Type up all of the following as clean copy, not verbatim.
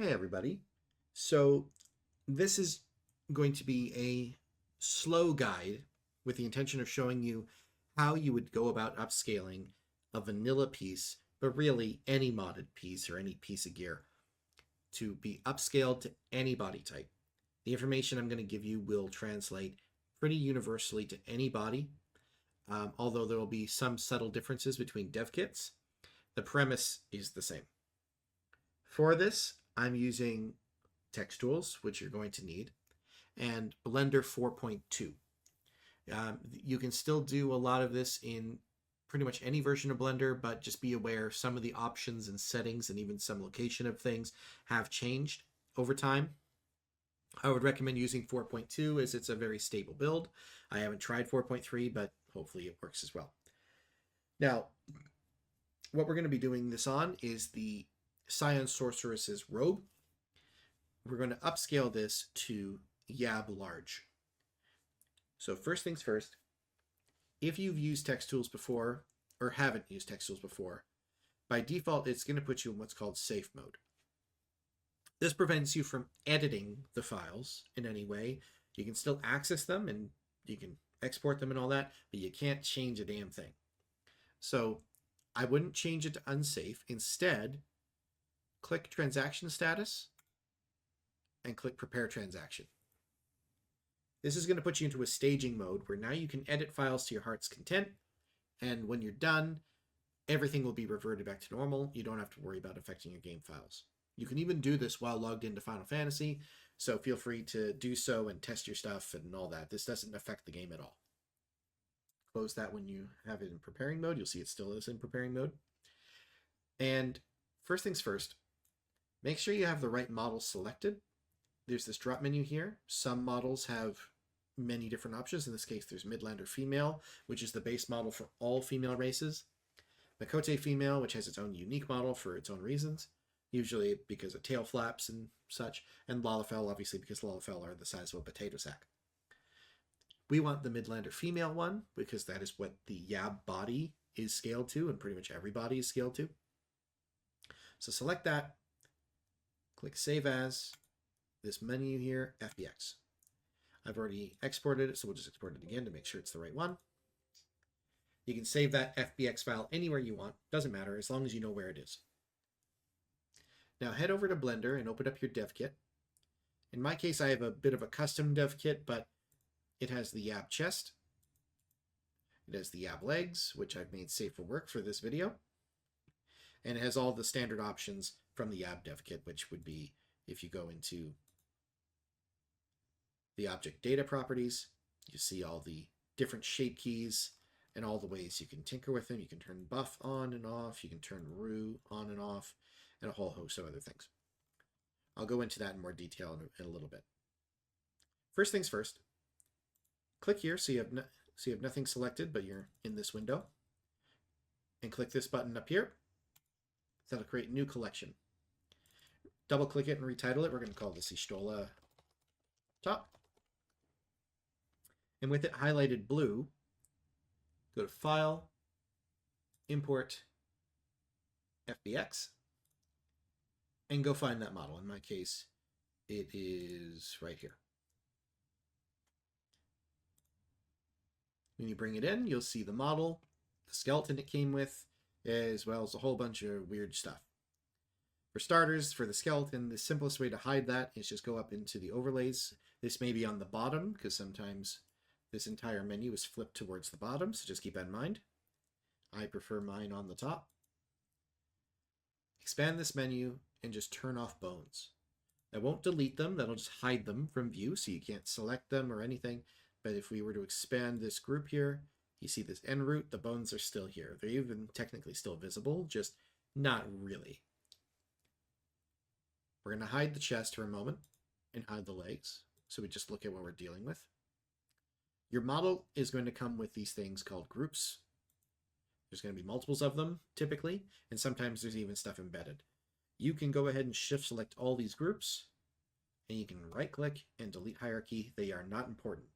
Hey everybody. So this is going to be a slow guide with the intention of showing you how you would go about upscaling a vanilla piece, but really any modded piece or any piece of gear to be upscaled to any body type. The information I'm going to give you will translate pretty universally to any body, although there will be some subtle differences between dev kits. The premise is the same. For this, I'm using text tools, which you're going to need, and Blender 4.2. You can still do a lot of this in pretty much any version of Blender, but just be aware some of the options and settings and even some location of things have changed over time. I would recommend using 4.2 as it's a very stable build. I haven't tried 4.3, but hopefully it works as well. Now, what we're going to be doing this on is the Scion Sorceress's robe. We're going to upscale this to Yab large. So first things first, if you've used text tools before or haven't used text tools before, by default it's going to put you in what's called safe mode. This prevents you from editing the files in any way. You can still access them and you can export them and all that, but you can't change a damn thing. So I wouldn't change it to unsafe. Instead, click transaction status and click prepare transaction. This is going to put you into a staging mode where now you can edit files to your heart's content, and when you're done, everything will be reverted back to normal. You don't have to worry about affecting your game files. You can even do this while logged into Final Fantasy, so feel free to do so and test your stuff and all that. This doesn't affect the game at all. Close that when you have it in preparing mode. You'll see it still is in preparing mode. And first things first, make sure you have the right model selected. There's this drop menu here. Some models have many different options. In this case, there's Midlander Female, which is the base model for all female races. Makote Female, which has its own unique model for its own reasons, usually because of tail flaps and such, and Lalafell, obviously, because Lalafell are the size of a potato sack. We want the Midlander Female one, because that is what the Yab body is scaled to, and pretty much every body is scaled to. So select that, click Save As, this menu here, FBX. I've already exported it, so we'll just export it again to make sure it's the right one. You can save that FBX file anywhere you want. Doesn't matter, as long as you know where it is. Now head over to Blender and open up your dev kit. In my case, I have a bit of a custom dev kit, but it has the Yab chest. It has the Yab legs, which I've made safe for work for this video. And it has all the standard options from the Yab dev kit, which would be if you go into the object data properties, you see all the different shape keys and all the ways you can tinker with them. You can turn buff on and off, you can turn Rue on and off, and a whole host of other things. I'll go into that in more detail in a little bit. First things first, click here so you have nothing selected, but you're in this window, and click this button up here. That'll create a new collection. Double click it and retitle it. We're going to call this Ishtola Top. And with it highlighted blue, go to File, Import, FBX, and go find that model. In my case, it is right here. When you bring it in, you'll see the model, the skeleton it came with, as well as a whole bunch of weird stuff. For starters, for the skeleton, the simplest way to hide that is just go up into the overlays. This may be on the bottom, because sometimes this entire menu is flipped towards the bottom, so just keep that in mind. I prefer mine on the top. Expand this menu and just turn off bones. I won't delete them, that'll just hide them from view, so you can't select them or anything. But if we were to expand this group here, you see this en route, the bones are still here. They're even technically still visible, just not really. We're going to hide the chest for a moment and hide the legs, so we just look at what we're dealing with. Your model is going to come with these things called groups. There's going to be multiples of them, typically, and sometimes there's even stuff embedded. You can go ahead and shift select all these groups, and you can right-click and delete hierarchy. They are not important.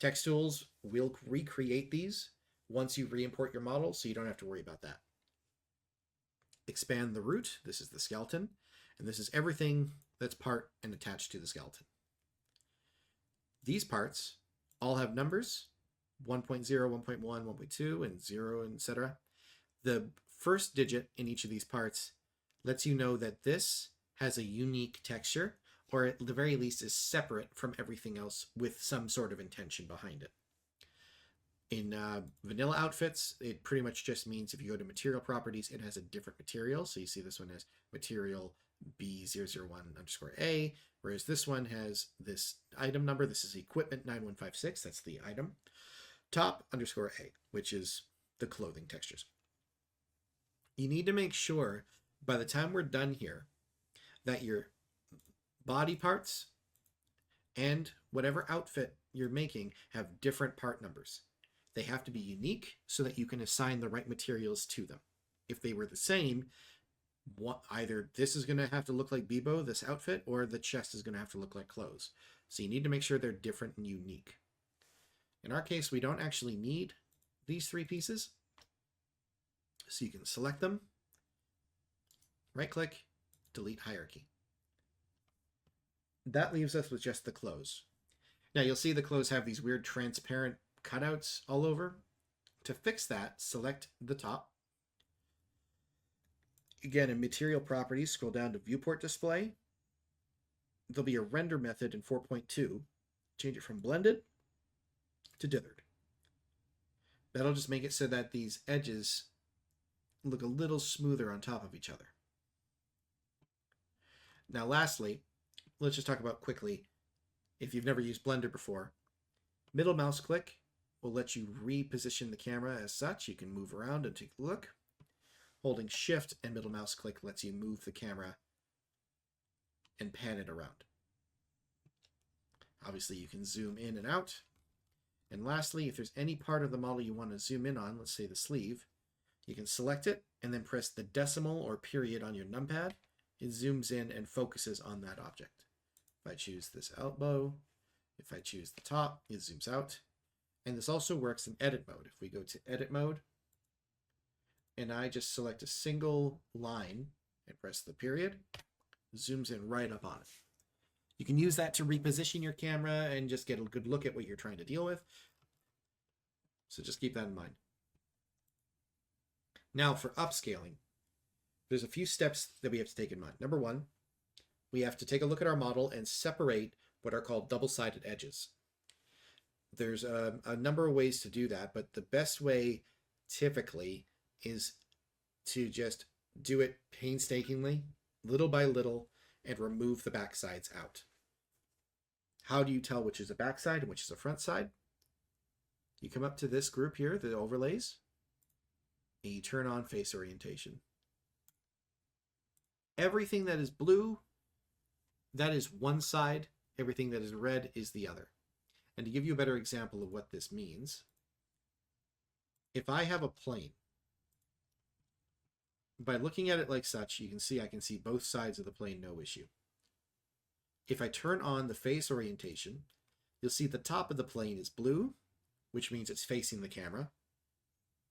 Text tools will recreate these once you re-import your model, so you don't have to worry about that. Expand the root. This is the skeleton. And this is everything that's part and attached to the skeleton. These parts all have numbers, 1.0, 1.1, 1.2, and 0, etc. The first digit in each of these parts lets you know that this has a unique texture, or at the very least is separate from everything else with some sort of intention behind it. In vanilla outfits, it pretty much just means if you go to material properties, it has a different material. So you see this one has material B001_A, whereas this one has this item number. This is equipment 9156. That's the item. Top_A, which is the clothing textures. You need to make sure by the time we're done here that your body parts and whatever outfit you're making have different part numbers. They have to be unique so that you can assign the right materials to them. If they were the same, either this is going to have to look like Bebo, this outfit, or the chest is going to have to look like clothes. So you need to make sure they're different and unique. In our case, we don't actually need these three pieces. So you can select them, right-click, delete hierarchy. That leaves us with just the clothes. Now you'll see the clothes have these weird transparent cutouts all over. To fix that, select the top. Again, in material properties, scroll down to viewport display. There'll be a render method in 4.2. Change it from blended to dithered. That'll just make it so that these edges look a little smoother on top of each other. Now lastly, let's just talk about quickly, if you've never used Blender before, middle mouse click will let you reposition the camera as such. You can move around and take a look. Holding shift and middle mouse click lets you move the camera and pan it around. Obviously you can zoom in and out. And lastly, if there's any part of the model you want to zoom in on, let's say the sleeve, you can select it and then press the decimal or period on your numpad. It zooms in and focuses on that object. If I choose this elbow, if I choose the top, it zooms out. And this also works in edit mode. If we go to edit mode, and I just select a single line and press the period, zooms in right up on it. You can use that to reposition your camera and just get a good look at what you're trying to deal with. So just keep that in mind. Now for upscaling, there's a few steps that we have to take in mind. Number one, we have to take a look at our model and separate what are called double-sided edges. There's a number of ways to do that, but the best way typically is to just do it painstakingly, little by little, and remove the back sides out. How do you tell which is a back side and which is a front side? You come up to this group here, the overlays, and you turn on face orientation. Everything that is blue, that is one side. Everything that is red is the other. And to give you a better example of what this means, if I have a plane, by looking at it like such, you can see I can see both sides of the plane, no issue. If I turn on the face orientation, you'll see the top of the plane is blue, which means it's facing the camera,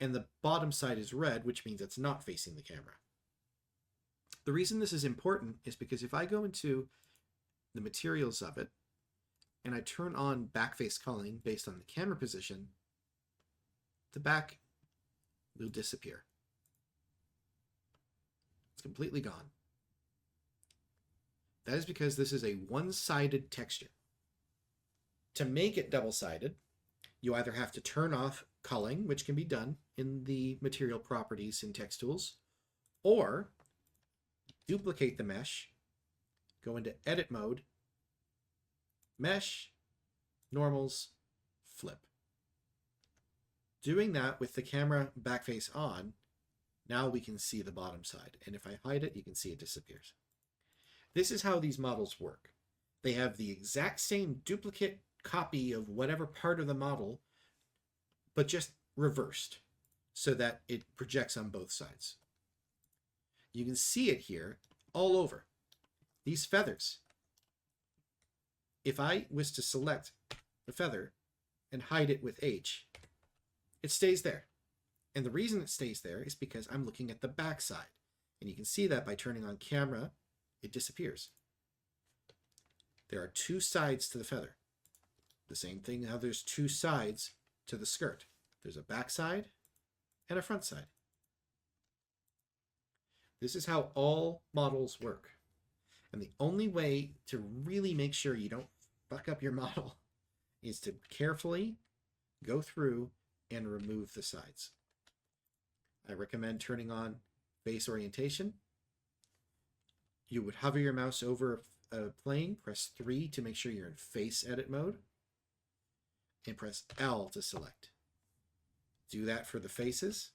and the bottom side is red, which means it's not facing the camera. The reason this is important is because if I go into the materials of it, and I turn on backface culling based on the camera position, the back will disappear. It's completely gone. That is because this is a one-sided texture. To make it double-sided, you either have to turn off culling, which can be done in the material properties in text tools, or duplicate the mesh, go into edit mode, mesh, normals, flip. Doing that with the camera backface on, now we can see the bottom side. And if I hide it, you can see it disappears. This is how these models work. They have the exact same duplicate copy of whatever part of the model, but just reversed so that it projects on both sides. You can see it here all over. These feathers. If I was to select the feather and hide it with H, it stays there. And the reason it stays there is because I'm looking at the back side. And you can see that by turning on camera it disappears. There are two sides to the feather. The same thing how there's two sides to the skirt. There's a back side and a front side. This is how all models work. And the only way to really make sure you don't fuck up your model is to carefully go through and remove the sides. I recommend turning on face orientation. You would hover your mouse over a plane, press 3 to make sure you're in face edit mode, and press L to select. Do that for the faces.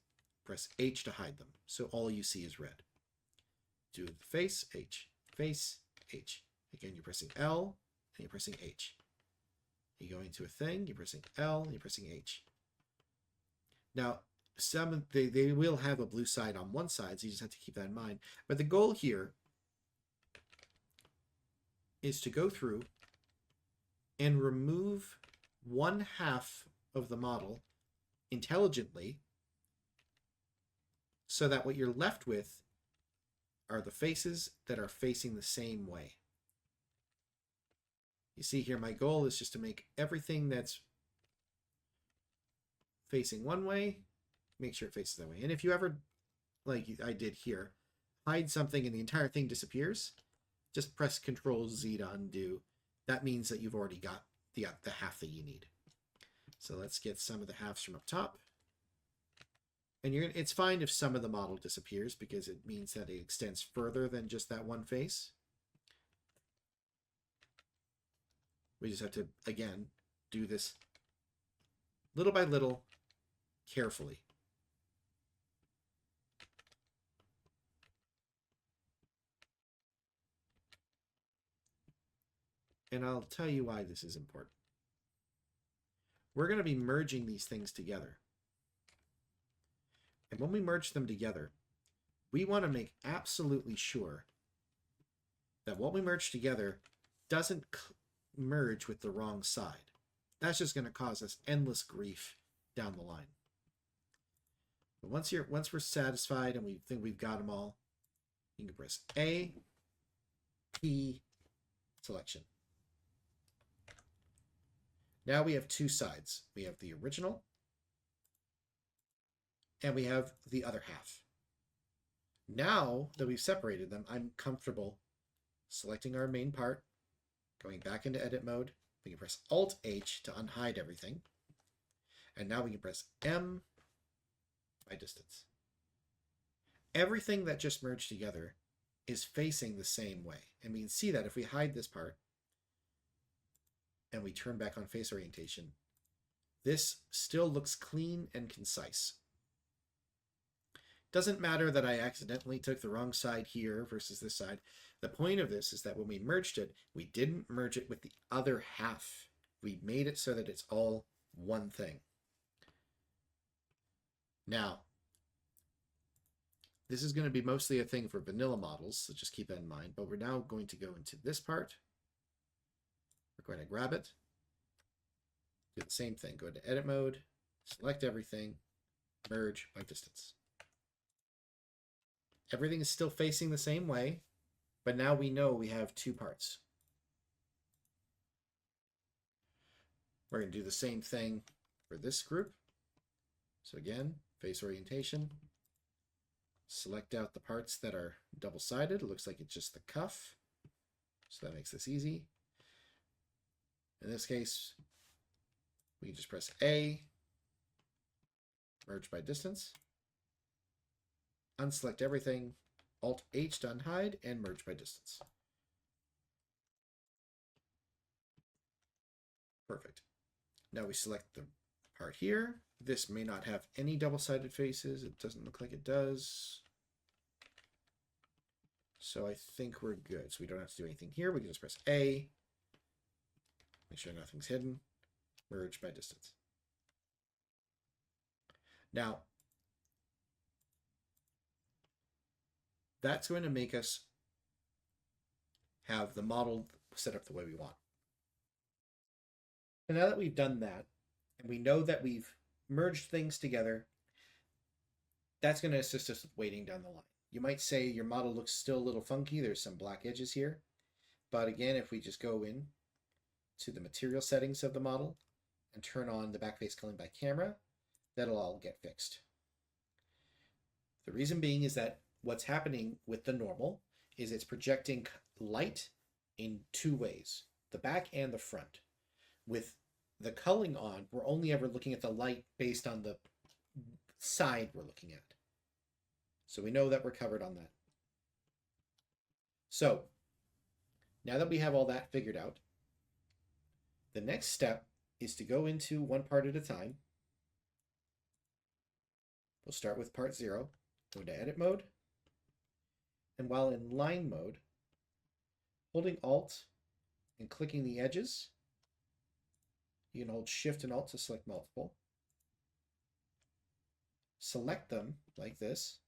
Press H to hide them, so all you see is red. Do the face, H. Face, H. Again, you're pressing L, and you're pressing H. You go into a thing, you're pressing L, and you're pressing H. Now, they will have a blue side on one side, so you just have to keep that in mind. But the goal here is to go through and remove 1/2 of the model intelligently so that what you're left with are the faces that are facing the same way. You see here, my goal is just to make everything that's facing one way, make sure it faces that way. And if you ever, like I did here, hide something and the entire thing disappears, just press Control-Z to undo. That means that you've already got the half that you need. So let's get some of the halves from up top. And it's fine if some of the model disappears because it means that it extends further than just that one face. We just have to, again, do this little by little, carefully. And I'll tell you why this is important. We're going to be merging these things together. And when we merge them together, we want to make absolutely sure that what we merge together doesn't merge with the wrong side. That's just going to cause us endless grief down the line. But once we're satisfied and we think we've got them all, you can press A, P, selection. Now we have two sides. We have the original and we have the other half. Now that we've separated them, I'm comfortable selecting our main part, going back into edit mode. We can press Alt-H to unhide everything. And now we can press M by distance. Everything that just merged together is facing the same way. And we can see that if we hide this part and we turn back on face orientation, this still looks clean and concise. Doesn't matter that I accidentally took the wrong side here versus this side. The point of this is that when we merged it, we didn't merge it with the other half. We made it so that it's all one thing. Now, this is going to be mostly a thing for vanilla models, so just keep that in mind. But we're now going to go into this part. We're going to grab it. Do the same thing. Go into edit mode, select everything, merge by distance. Everything is still facing the same way, but now we know we have two parts. We're going to do the same thing for this group. So again, face orientation. Select out the parts that are double-sided. It looks like it's just the cuff. So that makes this easy. In this case, we can just press A, merge by distance. Unselect everything, Alt-H to unhide, and merge by distance. Perfect. Now we select the part here. This may not have any double-sided faces. It doesn't look like it does. So I think we're good. So we don't have to do anything here. We can just press A, make sure nothing's hidden, merge by distance. Now, that's going to make us have the model set up the way we want. And now that we've done that, and we know that we've merged things together, that's going to assist us with weighting down the line. You might say your model looks still a little funky. There's some black edges here. But again, if we just go in to the material settings of the model and turn on the backface culling by camera, that'll all get fixed. The reason being is that what's happening with the normal is it's projecting light in two ways, the back and the front. With the culling on, we're only ever looking at the light based on the side we're looking at. So we know that we're covered on that. So now that we have all that figured out, the next step is to go into one part at a time. We'll start with part 0, go to edit mode, and while in line mode, holding Alt and clicking the edges, you can hold Shift and Alt to select multiple. Select them like this,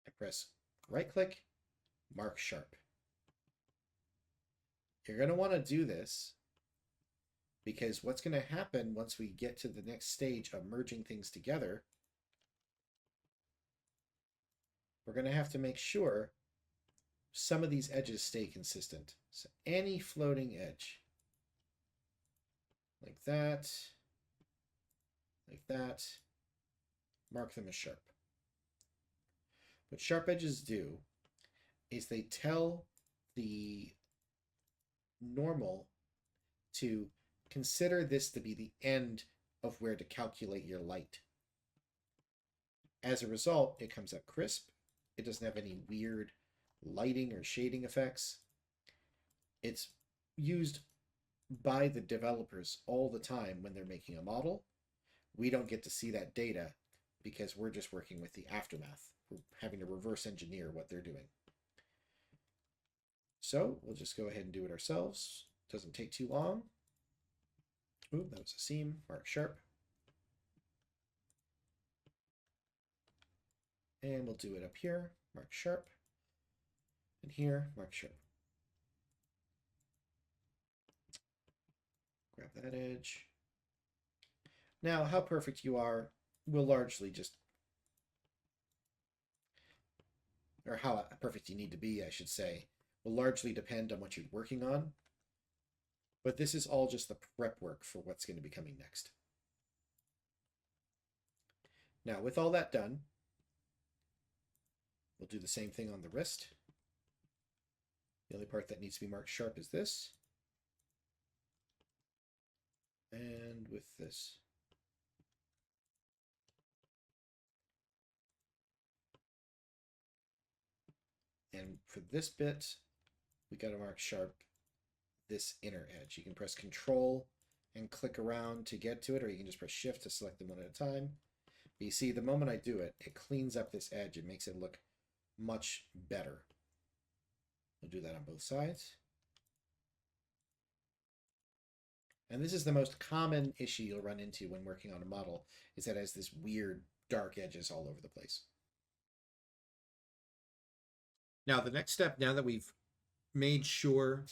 and press right click, mark sharp. You're going to want to do this because what's going to happen once we get to the next stage of merging things together, we're going to have to make sure some of these edges stay consistent. So any floating edge, like that, mark them as sharp. What sharp edges do is they tell the normal to consider this to be the end of where to calculate your light. As a result, it comes out crisp. It doesn't have any weird lighting or shading effects. It's used by the developers all the time when they're making a model. We don't get to see that data because we're just working with the aftermath. We're having to reverse engineer what they're doing. So we'll just go ahead and do it ourselves. Doesn't take too long. Ooh, that was a seam. Mark sharp. And we'll do it up here. Mark sharp. And here, mark sharp. Grab that edge. Now, how perfect you are will largely just, or how perfect you need to be, I should say, will largely depend on what you're working on. But this is all just the prep work for what's going to be coming next. Now, with all that done, we'll do the same thing on the wrist. The only part that needs to be marked sharp is this. And with this. And for this bit, we got to mark sharp this inner edge. You can press Control and click around to get to it, or you can just press Shift to select them one at a time. But you see, the moment I do it, it cleans up this edge. It makes it look much better. We'll do that on both sides. And this is the most common issue you'll run into when working on a model, is that it has this weird dark edges all over the place. Now, the next step, now that we've made sure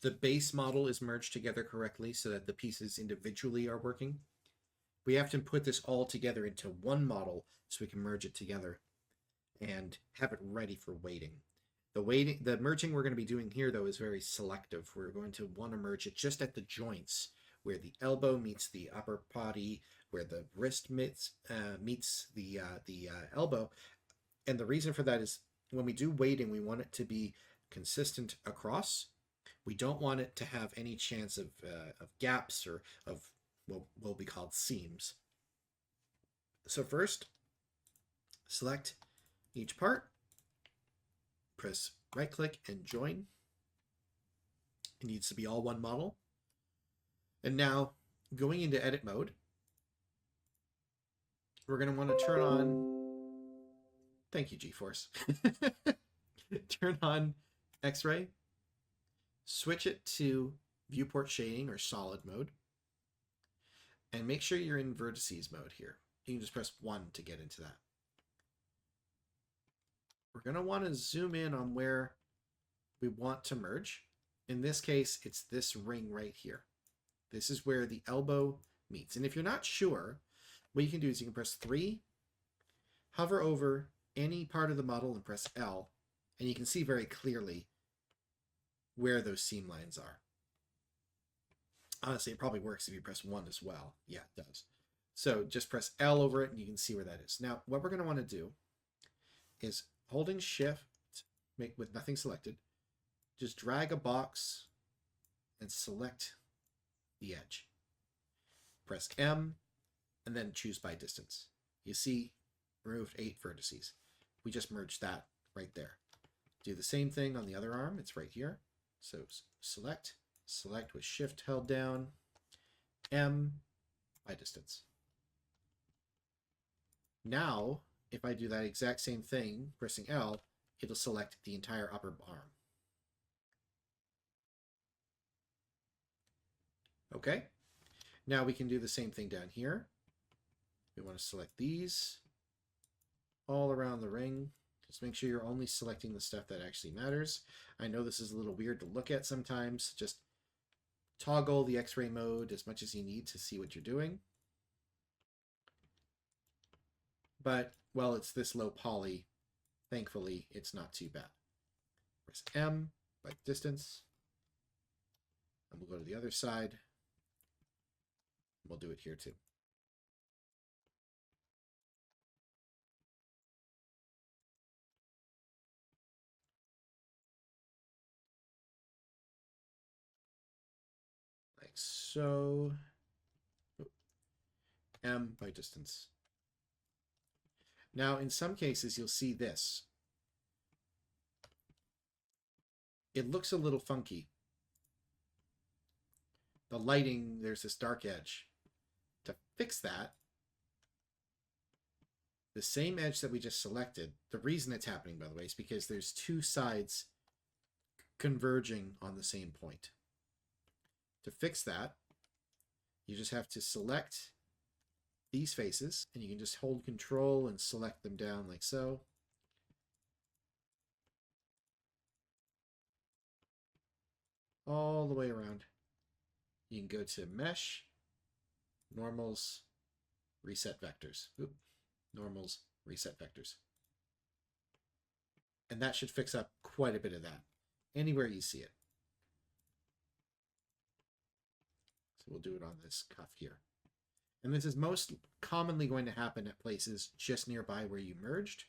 the base model is merged together correctly so that the pieces individually are working, we have to put this all together into one model so we can merge it together and have it ready for weighting. The merging we're going to be doing here, though, is very selective. We're going to want to merge it just at the joints where the elbow meets the upper body, where the wrist meets the elbow. And the reason for that is when we do weighting, we want it to be consistent across. We don't want it to have any chance of gaps or of what will be called seams. So first, select each part, press right click and join. It needs to be all one model. And now going into edit mode, we're going to want to turn on, thank you GeForce, turn on X-ray, switch it to viewport shading or solid mode, and make sure you're in vertices mode here. You can just press 1 to get into that. We're going to want to zoom in on where we want to merge. In this case, it's this ring right here. This is where the elbow meets. And if you're not sure, what you can do is you can press 3 hover over any part of the model and press L, and you can see very clearly where those seam lines are. Honestly, it probably works if you press 1 as well. Yeah, it does. So just press L over it and you can see where that is. Now, what we're going to want to do is holding Shift, with nothing selected, just drag a box and select the edge. Press M and then choose by distance. You see, removed 8 vertices. We just merged that right there. Do the same thing on the other arm. It's right here. So select with Shift held down, M by distance. Now, if I do that exact same thing, pressing L, it'll select the entire upper arm. Okay, now we can do the same thing down here. We want to select these all around the ring. Just make sure you're only selecting the stuff that actually matters. I know this is a little weird to look at sometimes. Just toggle the X-ray mode as much as you need to see what you're doing. But, well, it's this low poly. Thankfully, it's not too bad. Press M by distance. And we'll go to the other side. We'll do it here too. Like so. M by distance. Now, in some cases, you'll see this. It looks a little funky. The lighting, there's this dark edge. To fix that, the same edge that we just selected, the reason it's happening, by the way, is because there's two sides converging on the same point. To fix that, you just have to select these faces, and you can just hold Control and select them down like so. All the way around. You can go to Mesh, Normals, Reset Vectors. Oop. Normals, Reset Vectors. And that should fix up quite a bit of that, anywhere you see it. So we'll do it on this cuff here. And this is most commonly going to happen at places just nearby where you merged.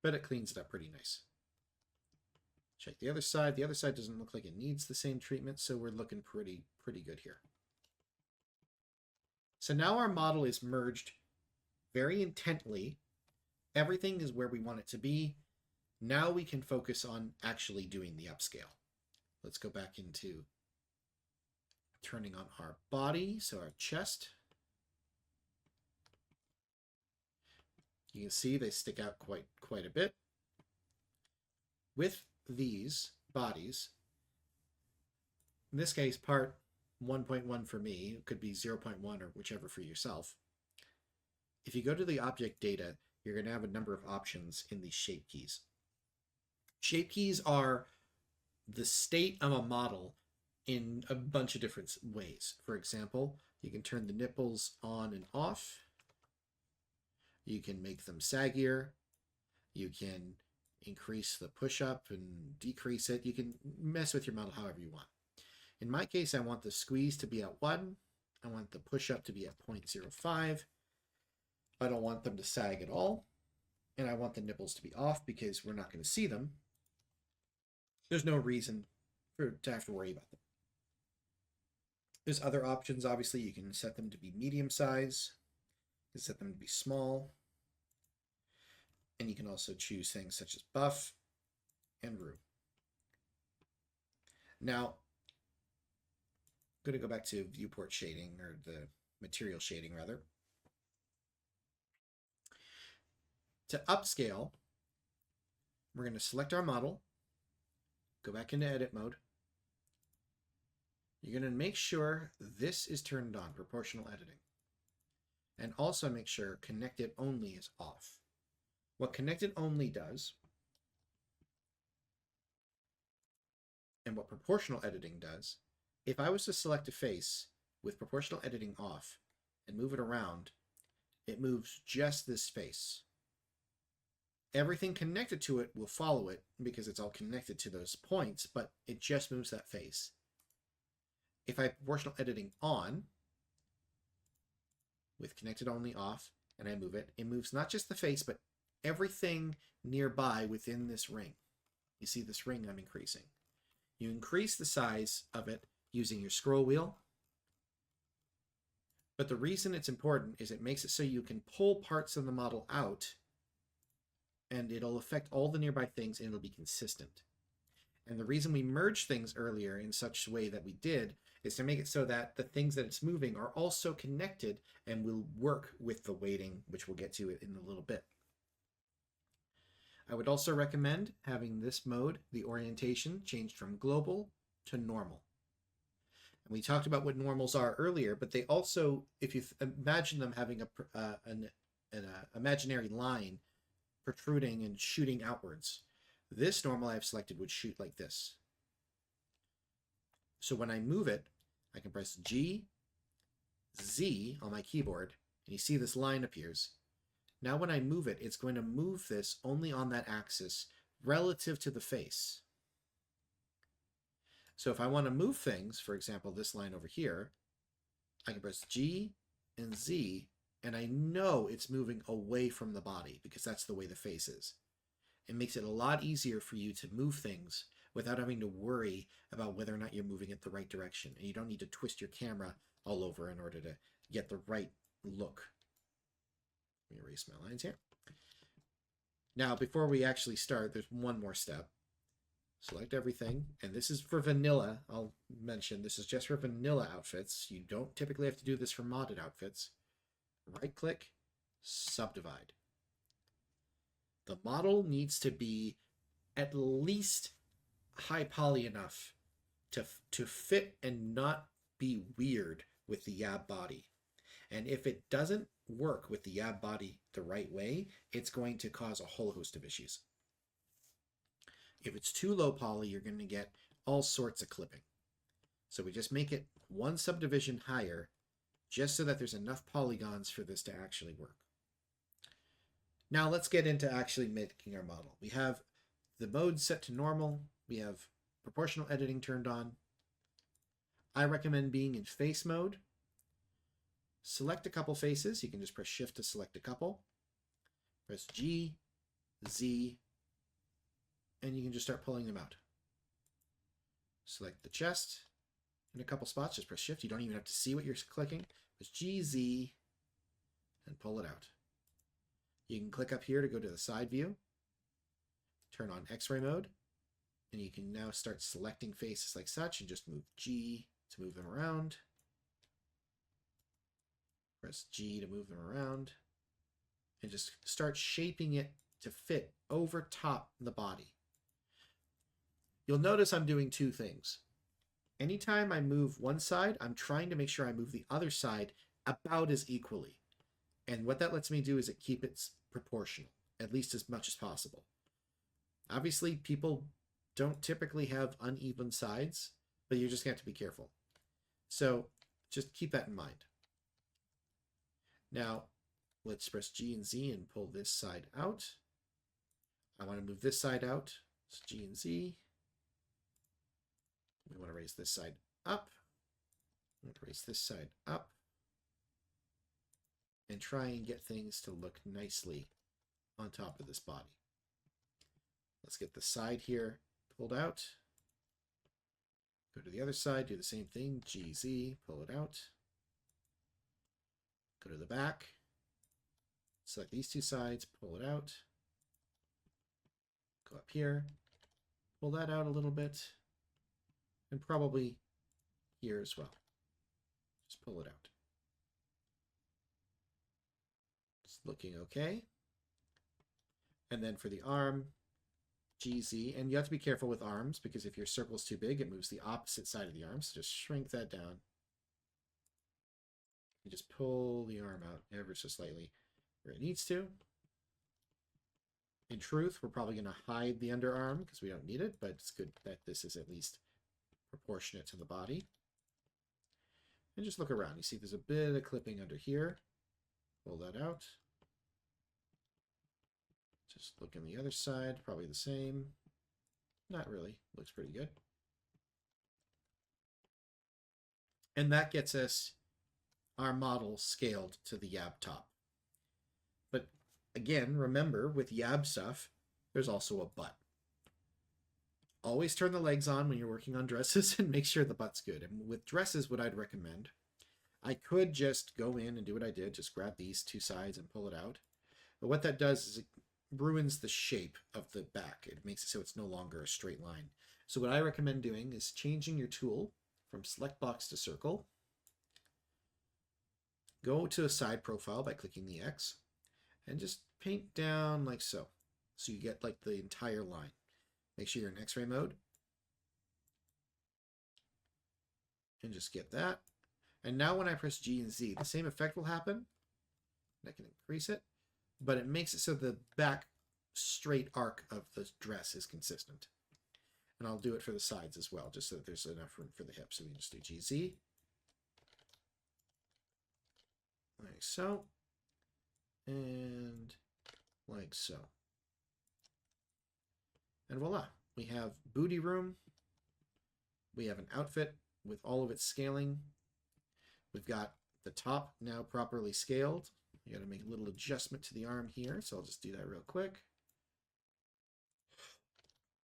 But it cleans it up pretty nice. Check the other side. The other side doesn't look like it needs the same treatment, so we're looking pretty good here. So now our model is merged very intently. Everything is where we want it to be. Now we can focus on actually doing the upscale. Let's go back into turning on our body, so our chest. You can see they stick out quite a bit. With these bodies, in this case, part 1.1 for me, it could be 0.1 or whichever for yourself. If you go to the object data, you're going to have a number of options in these shape keys. Shape keys are the state of a model in a bunch of different ways. For example, you can turn the nipples on and off. You can make them saggier. You can increase the push-up and decrease it. You can mess with your model however you want. In my case, I want the squeeze to be at 1. I want the push-up to be at 0.05. I don't want them to sag at all. And I want the nipples to be off because we're not going to see them. There's no reason to have to worry about them. There's other options. Obviously, you can set them to be medium size. You can set them to be small. And you can also choose things such as buff and room. Now, I'm going to go back to viewport shading, or the material shading rather. To upscale, we're going to select our model, go back into edit mode. You're going to make sure this is turned on, proportional editing. And also make sure connected only is off. What connected only does, and what proportional editing does, if I was to select a face with proportional editing off and move it around, it moves just this face. Everything connected to it will follow it because it's all connected to those points, but it just moves that face. If I have proportional editing on, with connected only off, and I move it, it moves not just the face, but everything nearby within this ring. You see this ring I'm increasing. You increase the size of it using your scroll wheel. But the reason it's important is it makes it so you can pull parts of the model out and it'll affect all the nearby things and it'll be consistent. And the reason we merged things earlier in such a way that we did is to make it so that the things that it's moving are also connected and will work with the weighting, which we'll get to in a little bit. I would also recommend having this mode, the orientation, changed from global to normal. And we talked about what normals are earlier, but they also, if you imagine them having an imaginary line protruding and shooting outwards, this normal I've selected would shoot like this. So when I move it, I can press G, Z on my keyboard, and you see this line appears. Now when I move it, it's going to move this only on that axis relative to the face. So if I want to move things, for example, this line over here, I can press G and Z, and I know it's moving away from the body because that's the way the face is. It makes it a lot easier for you to move things without having to worry about whether or not you're moving it the right direction. And you don't need to twist your camera all over in order to get the right look. Let me erase my lines here. Now, before we actually start, there's one more step. Select everything, and this is for vanilla. I'll mention this is just for vanilla outfits. You don't typically have to do this for modded outfits. Right-click, subdivide. The model needs to be at least high poly enough to fit and not be weird with the Yab body. And if it doesn't work with the Yab body the right way, it's going to cause a whole host of issues. If it's too low poly, you're going to get all sorts of clipping. So we just make it one subdivision higher just so that there's enough polygons for this to actually work. Now let's get into actually making our model. We have the mode set to normal. We have proportional editing turned on. I recommend being in face mode. Select a couple faces. You can just press Shift to select a couple. Press G, Z, and you can just start pulling them out. Select the chest in a couple spots. Just press Shift. You don't even have to see what you're clicking. Press G, Z, and pull it out. You can click up here to go to the side view. Turn on X-ray mode. And you can now start selecting faces like such and just move G to move them around. Press G to move them around. And just start shaping it to fit over top the body. You'll notice I'm doing two things. Anytime I move one side, I'm trying to make sure I move the other side about as equally. And what that lets me do is keep it proportional, at least as much as possible. Obviously, people don't typically have uneven sides, but you're just going to have to be careful. So just keep that in mind. Now, let's press G and Z and pull this side out. I want to move this side out. So G and Z. We want to raise this side up. We want to raise this side up. And try and get things to look nicely on top of this body. Let's get the side here pulled out. Go to the other side, do the same thing. G, Z, pull it out. Go to the back. Select these two sides, pull it out. Go up here, pull that out a little bit. And probably here as well. Just pull it out. It's looking okay. And then for the arm, GZ, and you have to be careful with arms because if your circle is too big, it moves the opposite side of the arm. So just shrink that down. You just pull the arm out ever so slightly where it needs to. In truth, we're probably going to hide the underarm because we don't need it, but it's good that this is at least proportionate to the body. And just look around. You see there's a bit of clipping under here. Pull that out. Just look on the other side, probably the same. Not really, looks pretty good. And that gets us our model scaled to the YAB top. But again, remember with YAB stuff, there's also a butt. Always turn the legs on when you're working on dresses and make sure the butt's good. And with dresses, what I'd recommend, I could just go in and do what I did, just grab these two sides and pull it out. But what that does is it ruins the shape of the back. It makes it so it's no longer a straight line. So what I recommend doing is changing your tool from select box to circle. Go to a side profile by clicking the X and just paint down like so. So you get like the entire line. Make sure you're in X-ray mode. And just get that. And now when I press G and Z, the same effect will happen. I can increase it, but it makes it so the back straight arc of the dress is consistent. And I'll do it for the sides as well, just so that there's enough room for the hips. So we can just do GZ. Like so. And like so. And voila, we have booty room. We have an outfit with all of its scaling. We've got the top now properly scaled. You got to make a little adjustment to the arm here, so I'll just do that real quick.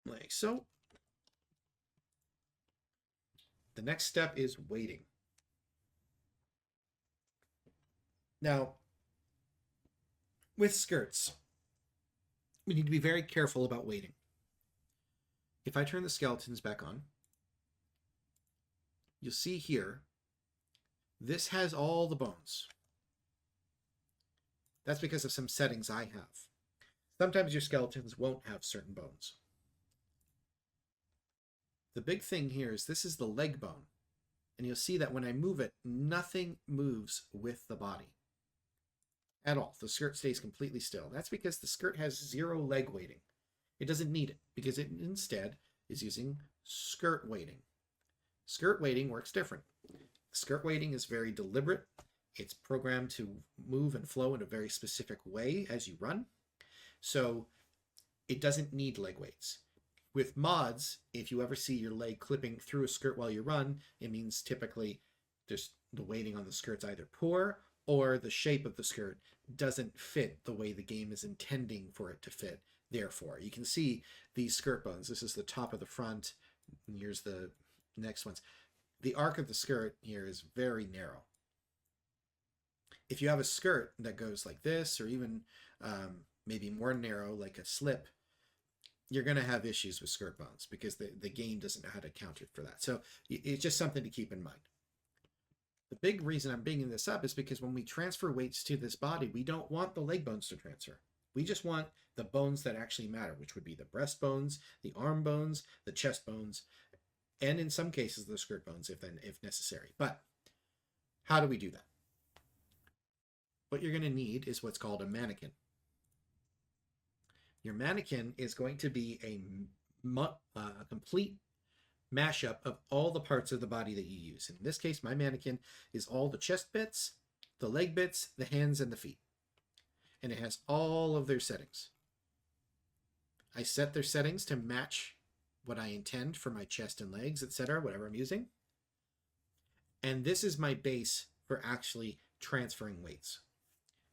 Like so. The next step is weighting. Now, with skirts, we need to be very careful about weighting. If I turn the skeletons back on, you'll see here, this has all the bones. That's because of some settings I have. Sometimes your skeletons won't have certain bones. The big thing here is this is the leg bone. And you'll see that when I move it, nothing moves with the body at all. The skirt stays completely still. That's because the skirt has 0 leg weighting. It doesn't need it because it instead is using skirt weighting. Skirt weighting works different. Skirt weighting is very deliberate. It's programmed to move and flow in a very specific way as you run. So it doesn't need leg weights. With mods, if you ever see your leg clipping through a skirt while you run, it means typically just the weighting on the skirt's either poor or the shape of the skirt doesn't fit the way the game is intending for it to fit. Therefore, you can see these skirt bones. This is the top of the front. And here's the next ones. The arc of the skirt here is very narrow. If you have a skirt that goes like this, or even maybe more narrow, like a slip, you're going to have issues with skirt bones because the game doesn't know how to counter for that. So it's just something to keep in mind. The big reason I'm bringing this up is because when we transfer weights to this body, we don't want the leg bones to transfer. We just want the bones that actually matter, which would be the breast bones, the arm bones, the chest bones, and in some cases, the skirt bones if necessary. But how do we do that? What you're going to need is what's called a mannequin. Your mannequin is going to be a complete mashup of all the parts of the body that you use. In this case, my mannequin is all the chest bits, the leg bits, the hands, and the feet. And it has all of their settings. I set their settings to match what I intend for my chest and legs, etc., whatever I'm using. And this is my base for actually transferring weights.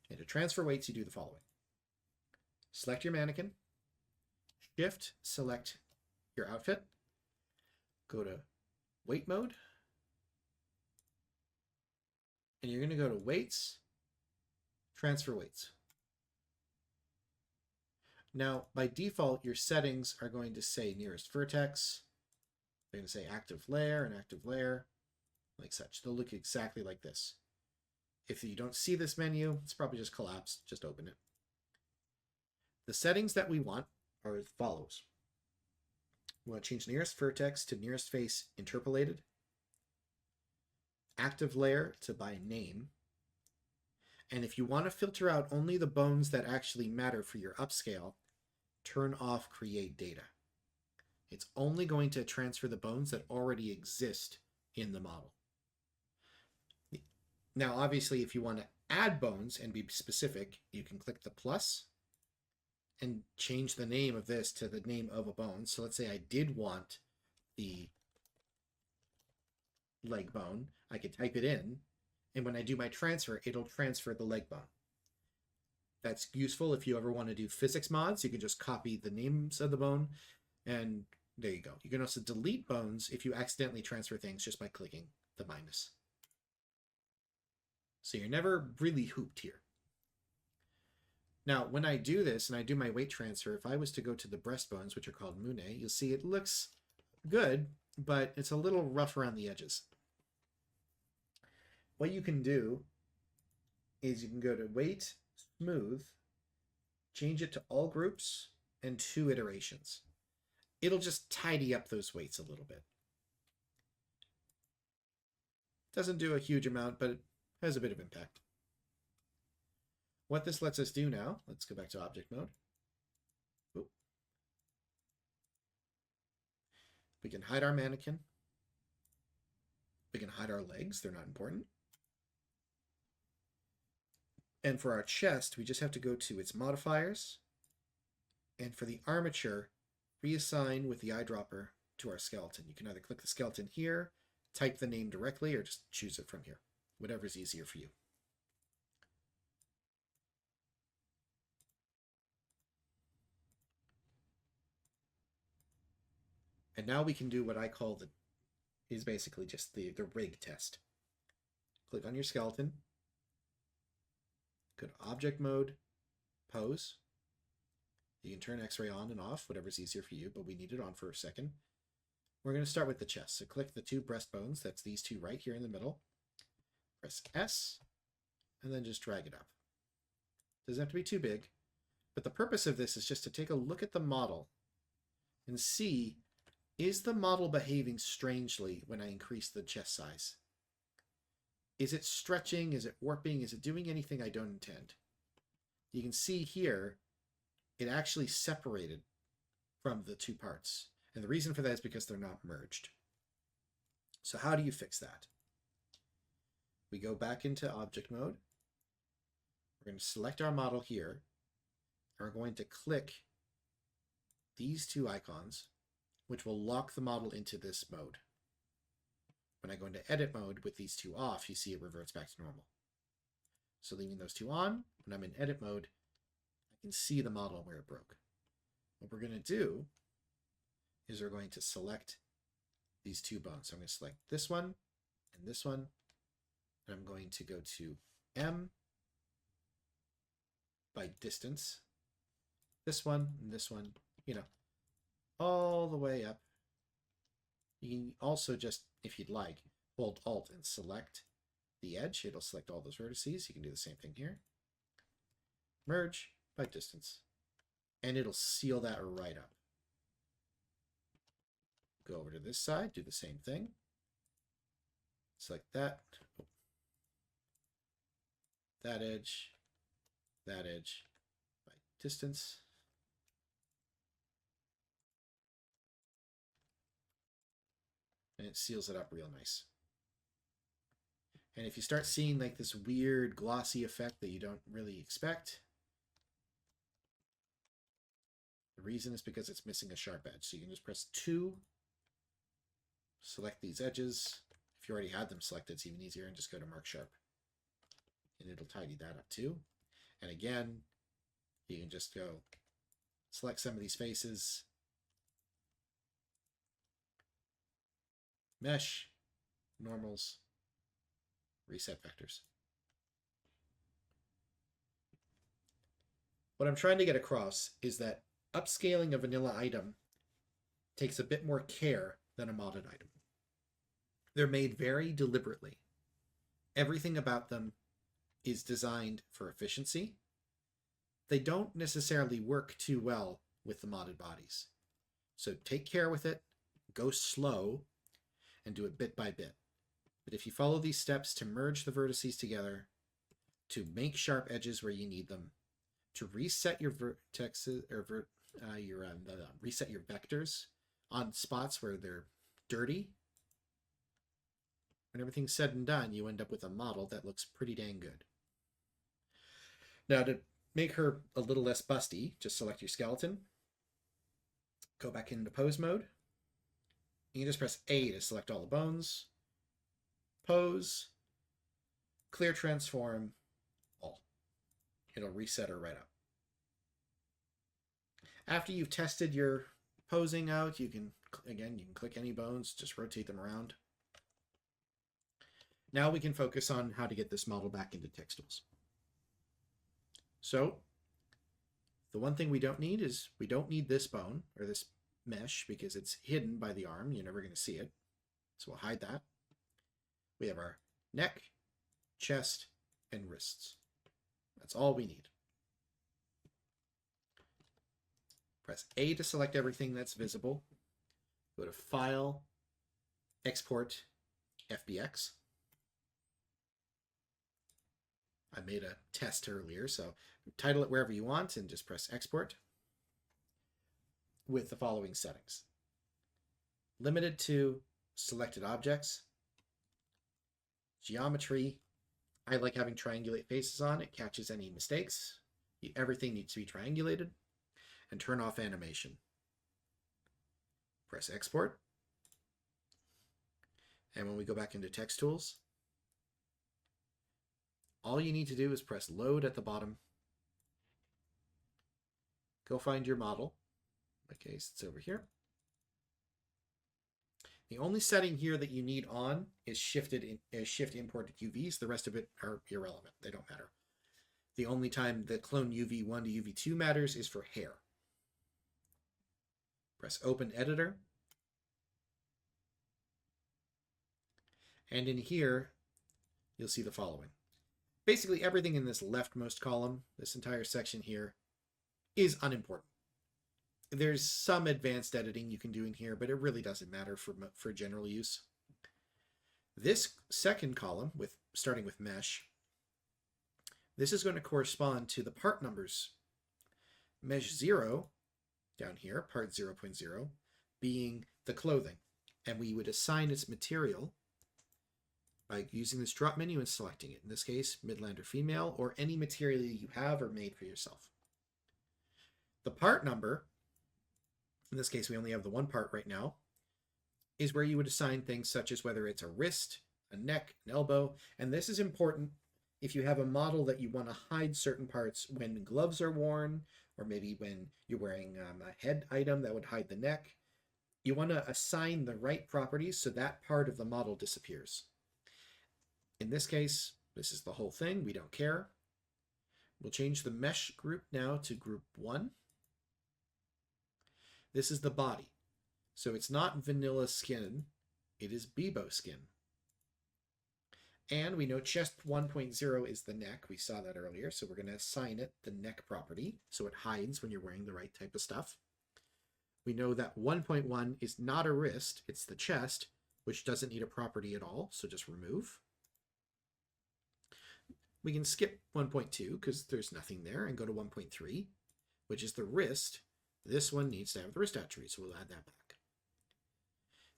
And to transfer weights, you do the following. Select your mannequin, shift, select your outfit, go to weight mode, and you're going to go to weights, transfer weights. Now, by default, your settings are going to say nearest vertex. They're going to say active layer and active layer, like such. They'll look exactly like this. If you don't see this menu, it's probably just collapsed. Just open it. The settings that we want are as follows. We want to change nearest vertex to nearest face interpolated, active layer to by name, and if you want to filter out only the bones that actually matter for your upscale, turn off create data. It's only going to transfer the bones that already exist in the model. Now, obviously, if you want to add bones and be specific, you can click the plus and change the name of this to the name of a bone. So let's say I did want the leg bone. I could type it in, and when I do my transfer, it'll transfer the leg bone. That's useful if you ever want to do physics mods. You can just copy the names of the bone, and there you go. You can also delete bones if you accidentally transfer things just by clicking the minus. So you're never really hooped here. Now, when I do this and I do my weight transfer, if I was to go to the breastbones, which are called mune, you'll see it looks good, but it's a little rough around the edges. What you can do is you can go to weight, smooth, change it to all groups, and 2 iterations. It'll just tidy up those weights a little bit. Doesn't do a huge amount, but it has a bit of impact. What this lets us do now, let's go back to object mode. Oop. We can hide our mannequin. We can hide our legs, they're not important. And for our chest, we just have to go to its modifiers. And for the armature, reassign with the eyedropper to our skeleton. You can either click the skeleton here, type the name directly, or just choose it from here. Whatever's easier for you. And now we can do what I call is basically just the rig test. Click on your skeleton. Go to object mode, pose. You can turn X-ray on and off, whatever's easier for you, but we need it on for a second. We're going to start with the chest. So click the 2 breastbones. That's these 2 right here in the middle. Press S, and then just drag it up. Doesn't have to be too big, but the purpose of this is just to take a look at the model and see, is the model behaving strangely when I increase the chest size? Is it stretching? Is it warping? Is it doing anything I don't intend? You can see here, it actually separated from the 2 parts. And the reason for that is because they're not merged. So how do you fix that? We go back into object mode. We're going to select our model here. And we're going to click these 2 icons, which will lock the model into this mode. When I go into edit mode with these 2 off, you see it reverts back to normal. So leaving those 2 on, when I'm in edit mode, I can see the model where it broke. What we're going to do is we're going to select these 2 bones. So I'm going to select this one and this one, and I'm going to go to M by distance, this one and this one, all the way up. You can also just, if you'd like, hold Alt and select the edge. It'll select all those vertices. You can do the same thing here. Merge by distance. And it'll seal that right up. Go over to this side, do the same thing. Select that. That edge by distance. And it seals it up real nice. And if you start seeing like this weird glossy effect that you don't really expect, the reason is because it's missing a sharp edge. So you can just press 2, select these edges. If you already had them selected, it's even easier, and just go to Mark Sharp. And it'll tidy that up too. And again, you can just go select some of these faces, mesh, normals, reset vectors. What I'm trying to get across is that upscaling a vanilla item takes a bit more care than a modded item. They're made very deliberately. Everything about them is designed for efficiency. They don't necessarily work too well with the modded bodies. So take care with it, go slow, and do it bit by bit. But if you follow these steps to merge the vertices together, to make sharp edges where you need them, to reset your vertexes or reset your vectors on spots where they're dirty, when everything's said and done, you end up with a model that looks pretty dang good. Now, to make her a little less busty, just select your skeleton, go back into pose mode. You can just press A to select all the bones, pose, clear transform, all. It'll reset her right up. After you've tested your posing out, you can click any bones, just rotate them around. Now we can focus on how to get this model back into textiles. So the one thing we don't need is we don't need this bone or this mesh because it's hidden by the arm. You're never going to see it. So we'll hide that. We have our neck, chest, and wrists. That's all we need. Press A to select everything that's visible. Go to File, Export, FBX. I made a test earlier, so title it wherever you want and just press Export with the following settings. Limited to selected objects. Geometry. I like having triangulate faces on. It catches any mistakes. Everything needs to be triangulated. And turn off animation. Press Export. And when we go back into Text Tools, all you need to do is press Load at the bottom. Go find your model. In my case, it's over here. The only setting here that you need on is shift imported UVs. The rest of it are irrelevant. They don't matter. The only time the clone UV1 to UV2 matters is for hair. Press Open Editor. And in here, you'll see the following. Basically, everything in this leftmost column, this entire section here, is unimportant. There's some advanced editing you can do in here, but it really doesn't matter for general use. This second column, starting with mesh, this is going to correspond to the part numbers. Mesh 0, down here, part 0.0, being the clothing. And we would assign its material by using this drop menu and selecting it. In this case, Midlander female, or any material you have or made for yourself. The part number, in this case we only have the one part right now, is where you would assign things such as whether it's a wrist, a neck, an elbow, and this is important if you have a model that you want to hide certain parts when gloves are worn, or maybe when you're wearing a head item that would hide the neck. You want to assign the right properties so that part of the model disappears. In this case, this is the whole thing. We don't care. We'll change the mesh group now to group 1. This is the body. So it's not vanilla skin. It is Bebo skin. And we know chest 1.0 is the neck. We saw that earlier. So we're going to assign it the neck property so it hides when you're wearing the right type of stuff. We know that 1.1 is not a wrist. It's the chest, which doesn't need a property at all. So just remove. We can skip 1.2 because there's nothing there and go to 1.3, which is the wrist. This one needs to have the wrist attribute, so we'll add that back.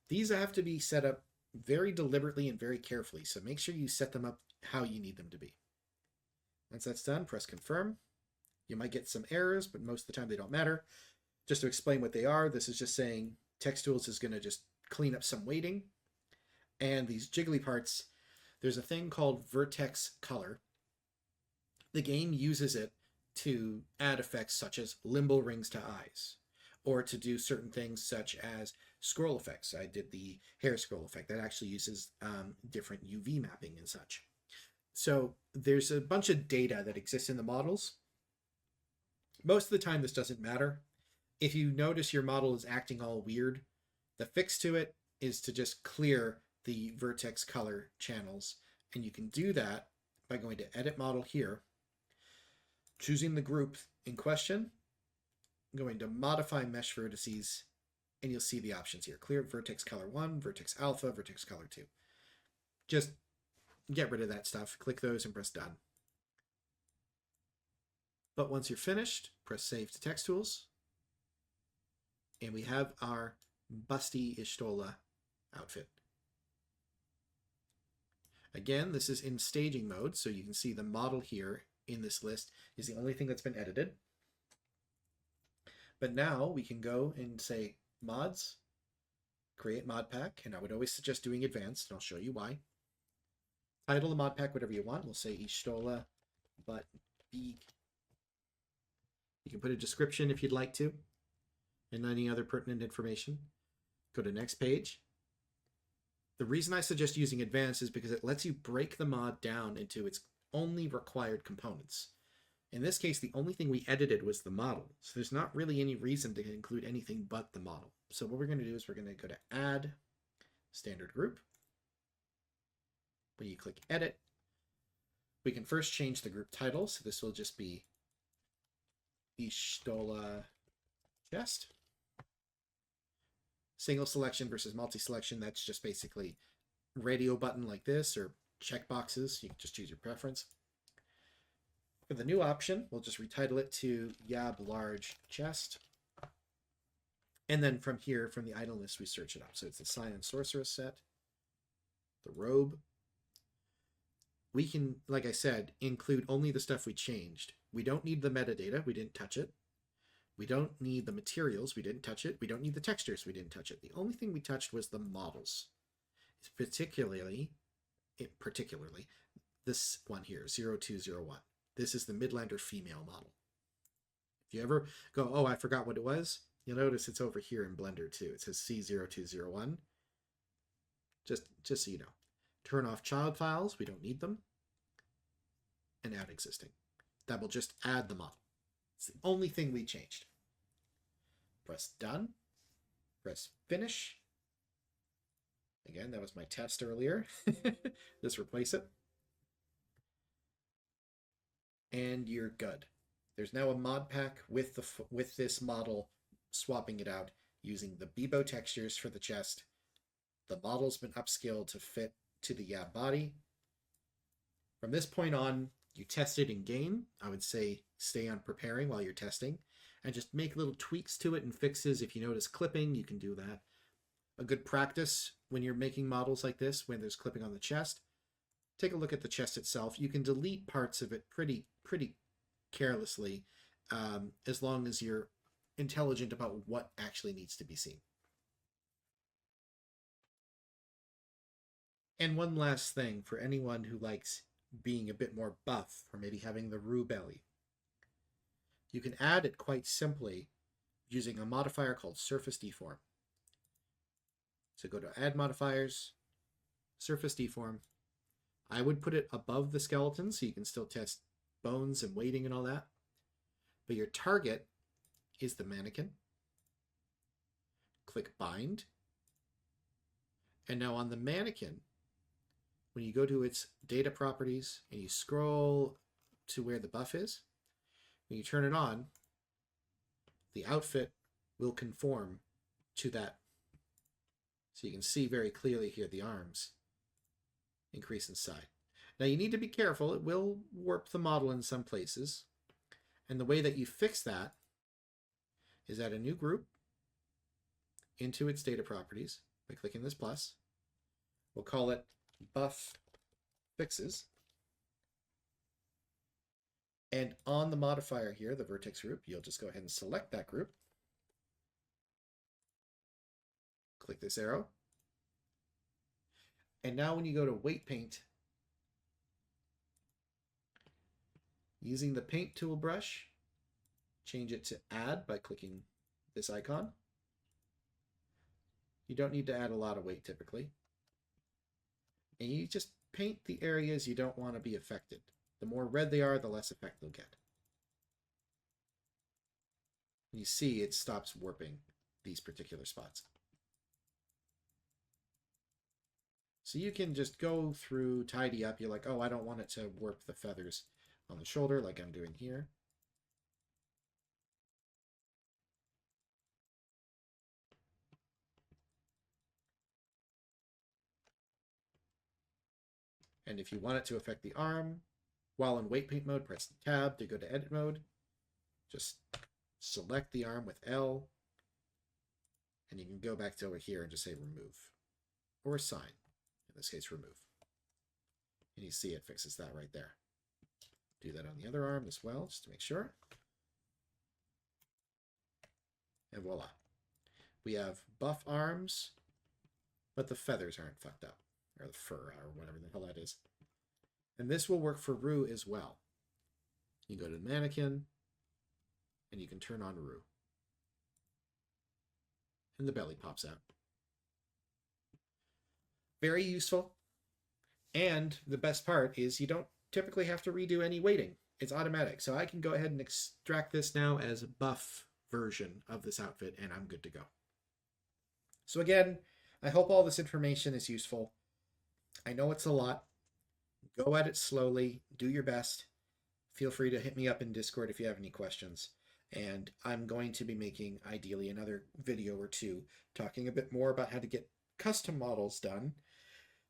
These have to be set up very deliberately and very carefully, so make sure you set them up how you need them to be. Once that's done, press confirm. You might get some errors, but most of the time they don't matter. Just to explain what they are, this is just saying Text Tools is going to just clean up some weighting. And these jiggly parts, there's a thing called vertex color. The game uses it to add effects such as limbo rings to eyes, or to do certain things such as scroll effects. I did the hair scroll effect that actually uses different UV mapping and such. So there's a bunch of data that exists in the models. Most of the time this doesn't matter. If you notice your model is acting all weird, the fix to it is to just clear the vertex color channels. And you can do that by going to Edit Model here, choosing the group in question, going to Modify Mesh Vertices, and you'll see the options here. Clear Vertex Color 1, Vertex Alpha, Vertex Color 2. Just get rid of that stuff. Click those and press Done. But once you're finished, press Save to Text Tools, and we have our busty Ishtola outfit. Again, this is in staging mode, so you can see the model here in this list is the only thing that's been edited. But now we can go and say mods, create mod pack, and I would always suggest doing advanced, and I'll show you why. Title the mod pack whatever you want. We'll say Ishtola, but big. You can put a description if you'd like to, and any other pertinent information. Go to next page. The reason I suggest using advanced is because it lets you break the mod down into its only required components. In this case, the only thing we edited was the model, so there's not really any reason to include anything but the model. So what we're going to do is we're going to go to Add, Standard Group. When you click Edit, we can first change the group title, so this will just be Ishtola Chest. Single selection versus multi-selection, that's just basically radio button like this, or checkboxes. You can just choose your preference. For the new option, we'll just retitle it to Yab Large Chest. And then from here, from the item list, we search it up. So it's the Scion Sorceress set, the robe. We can, like I said, include only the stuff we changed. We don't need the metadata. We didn't touch it. We don't need the materials. We didn't touch it. We don't need the textures. We didn't touch it. The only thing we touched was the models. Particularly this one here, 0201. This is the Midlander female model. If you ever go, oh, I forgot what it was, you'll notice it's over here in Blender too. It says C0201. Just so you know. Turn off child files. We don't need them. And add existing. That will just add the model. It's the only thing we changed. Press done. Press finish. Again, that was my test earlier. Just replace it. And you're good. There's now a mod pack with this model, swapping it out using the Bebo textures for the chest. The model's been upscaled to fit to the Yab body. From this point on, you test it in game. I would say stay on preparing while you're testing and just make little tweaks to it and fixes. If you notice clipping, you can do that. A good practice when you're making models like this, when there's clipping on the chest, take a look at the chest itself. You can delete parts of it pretty carelessly, as long as you're intelligent about what actually needs to be seen. And one last thing for anyone who likes being a bit more buff, or maybe having the roux belly. You can add it quite simply using a modifier called Surface Deform. So go to Add Modifiers, Surface Deform. I would put it above the skeleton so you can still test bones and weighting and all that. But your target is the mannequin. Click Bind. And now on the mannequin, when you go to its data properties and you scroll to where the buff is, when you turn it on, the outfit will conform to that. So you can see very clearly here the arms increase in size. Now you need to be careful. It will warp the model in some places. And the way that you fix that is add a new group into its data properties by clicking this plus. We'll call it Buff Fixes. And on the modifier here, the vertex group, you'll just go ahead and select that group. Click this arrow. And now when you go to weight paint, using the paint tool brush, change it to add by clicking this icon. You don't need to add a lot of weight typically. And you just paint the areas you don't want to be affected. The more red they are, the less effect they'll get. You see it stops warping these particular spots. So you can just go through, tidy up. You're like, oh, I don't want it to warp the feathers on the shoulder like I'm doing here. And if you want it to affect the arm, while in weight paint mode, press the tab to go to edit mode. Just select the arm with L. And you can go back to over here and just say remove. Or assign. In this case, remove. And you see it fixes that right there. Do that on the other arm as well, just to make sure. And voila. We have buff arms, but the feathers aren't fucked up, or the fur, or whatever the hell that is. And this will work for Rue as well. You go to the mannequin, and you can turn on Rue. And the belly pops out. Very useful. And the best part is you don't typically have to redo any weighting. It's automatic. So I can go ahead and extract this now as a buff version of this outfit, and I'm good to go. So again, I hope all this information is useful. I know it's a lot. Go at it slowly. Do your best. Feel free to hit me up in Discord if you have any questions. And I'm going to be making, ideally, another video or two talking a bit more about how to get custom models done.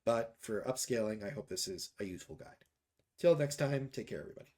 But for upscaling, I hope this is a useful guide. Till next time, take care, everybody.